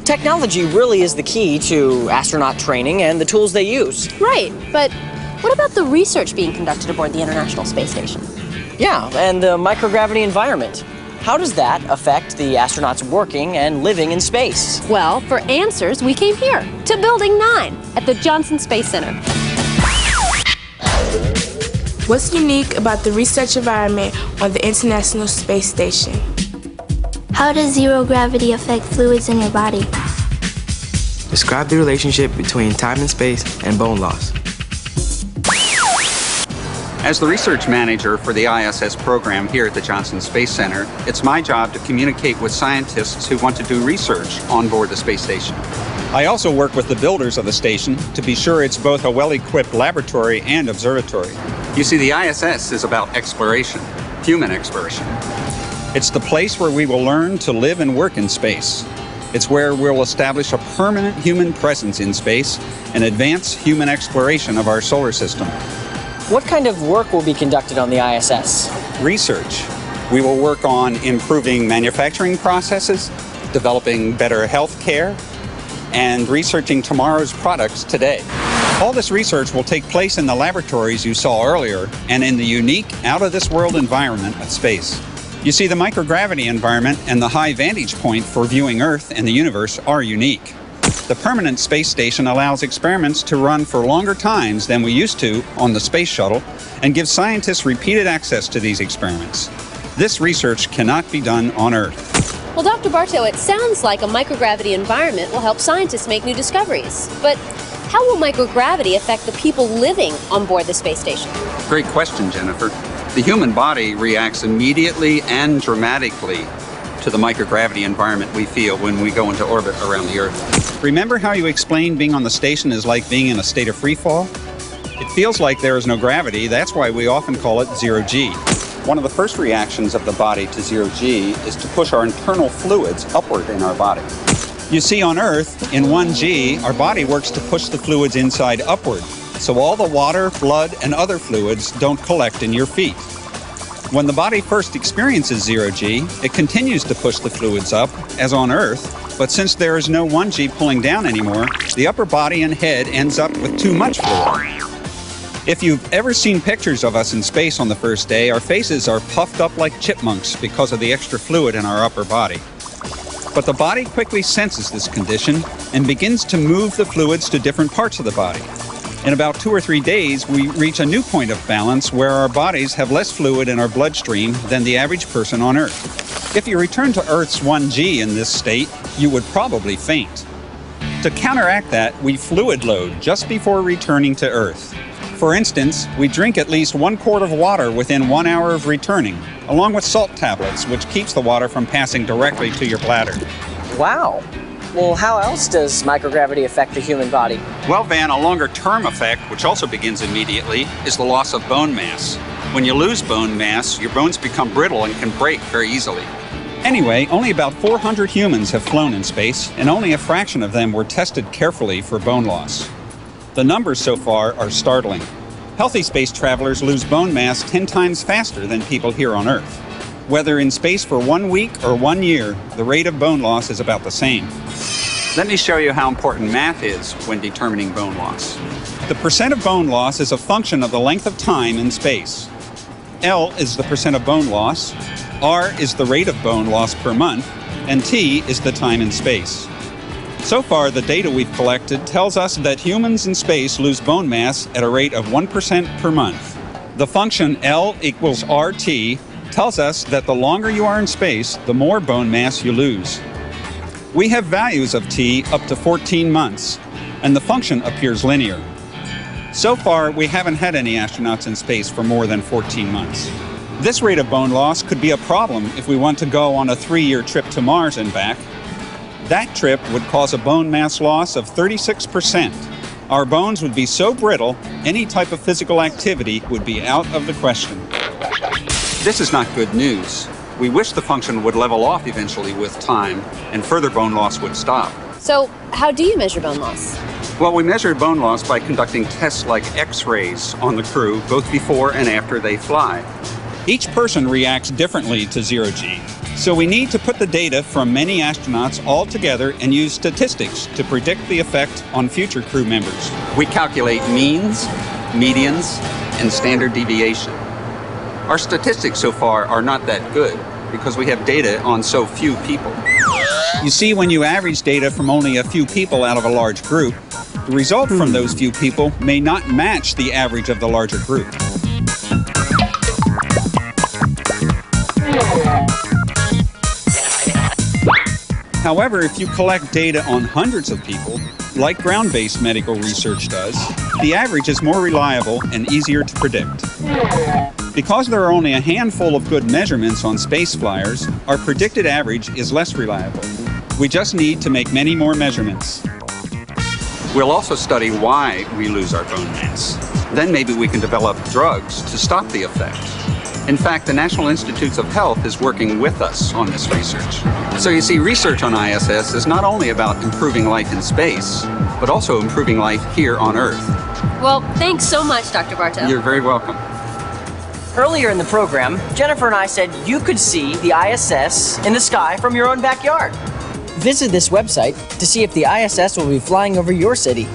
Technology really is the key to astronaut training and the tools they use. Right, but what about the research being conducted aboard the International Space Station? Yeah, and the microgravity environment. How does that affect the astronauts working and living in space? Well, for answers, we came here, to Building 9 at the Johnson Space Center. What's unique about the research environment on the International Space Station? How does zero gravity affect fluids in your body? Describe the relationship between time and space and bone loss. As the research manager for the ISS program here at the Johnson Space Center, it's my job to communicate with scientists who want to do research on board the space station. I also work with the builders of the station to be sure it's both a well-equipped laboratory and observatory. You see, the ISS is about exploration, human exploration. It's the place where we will learn to live and work in space. It's where we'll establish a permanent human presence in space and advance human exploration of our solar system. What kind of work will be conducted on the ISS? Research. We will work on improving manufacturing processes, developing better health care, and researching tomorrow's products today. All this research will take place in the laboratories you saw earlier and in the unique, out-of-this-world environment of space. You see, the microgravity environment and the high vantage point for viewing Earth and the universe are unique. The permanent space station allows experiments to run for longer times than we used to on the space shuttle and gives scientists repeated access to these experiments. This research cannot be done on Earth. Well, Dr. Bartow, it sounds like a microgravity environment will help scientists make new discoveries. But how will microgravity affect the people living on board the space station? Great question, Jennifer. The human body reacts immediately and dramatically to the microgravity environment we feel when we go into orbit around the Earth. Remember how you explained being on the station is like being in a state of free fall? It feels like there is no gravity. That's why we often call it zero G. One of the first reactions of the body to zero G is to push our internal fluids upward in our body. You see, on Earth, in 1G, our body works to push the fluids inside upward, so all the water, blood, and other fluids don't collect in your feet. When the body first experiences zero G, it continues to push the fluids up, as on Earth, but since there is no 1G pulling down anymore, the upper body and head ends up with too much fluid. If you've ever seen pictures of us in space on the first day, our faces are puffed up like chipmunks because of the extra fluid in our upper body. But the body quickly senses this condition and begins to move the fluids to different parts of the body. In about 2 or 3 days, we reach a new point of balance where our bodies have less fluid in our bloodstream than the average person on Earth. If you return to Earth's 1G in this state, you would probably faint. To counteract that, we fluid load just before returning to Earth. For instance, we drink at least 1 quart of water within 1 hour of returning, along with salt tablets, which keeps the water from passing directly to your bladder. Wow. Well, how else does microgravity affect the human body? Well, Van, a longer-term effect, which also begins immediately, is the loss of bone mass. When you lose bone mass, your bones become brittle and can break very easily. Anyway, only about 400 humans have flown in space, and only a fraction of them were tested carefully for bone loss. The numbers so far are startling. Healthy space travelers lose bone mass 10 times faster than people here on Earth. Whether in space for 1 week or 1 year, the rate of bone loss is about the same. Let me show you how important math is when determining bone loss. The percent of bone loss is a function of the length of time in space. L is the percent of bone loss, R is the rate of bone loss per month, and T is the time in space. So far, the data we've collected tells us that humans in space lose bone mass at a rate of 1% per month. The function L equals RT tells us that the longer you are in space, the more bone mass you lose. We have values of T up to 14 months, and the function appears linear. So far, we haven't had any astronauts in space for more than 14 months. This rate of bone loss could be a problem if we want to go on a 3-year trip to Mars and back. That trip would cause a bone mass loss of 36%. Our bones would be so brittle, any type of physical activity would be out of the question. This is not good news. We wish the function would level off eventually with time, and further bone loss would stop. So, how do you measure bone loss? Well, we measure bone loss by conducting tests like X-rays on the crew, both before and after they fly. Each person reacts differently to zero-G, so we need to put the data from many astronauts all together and use statistics to predict the effect on future crew members. We calculate means, medians, and standard deviation. Our statistics so far are not that good because we have data on so few people. You see, when you average data from only a few people out of a large group, the result from those few people may not match the average of the larger group. However, if you collect data on hundreds of people, like ground-based medical research does, the average is more reliable and easier to predict. Because there are only a handful of good measurements on space flyers, our predicted average is less reliable. We just need to make many more measurements. We'll also study why we lose our bone mass. Then maybe we can develop drugs to stop the effect. In fact, the National Institutes of Health is working with us on this research. So you see, research on ISS is not only about improving life in space, but also improving life here on Earth. Well, thanks so much, Dr. Bartow. You're very welcome. Earlier in the program, Jennifer and I said you could see the ISS in the sky from your own backyard. Visit this website to see if the ISS will be flying over your city.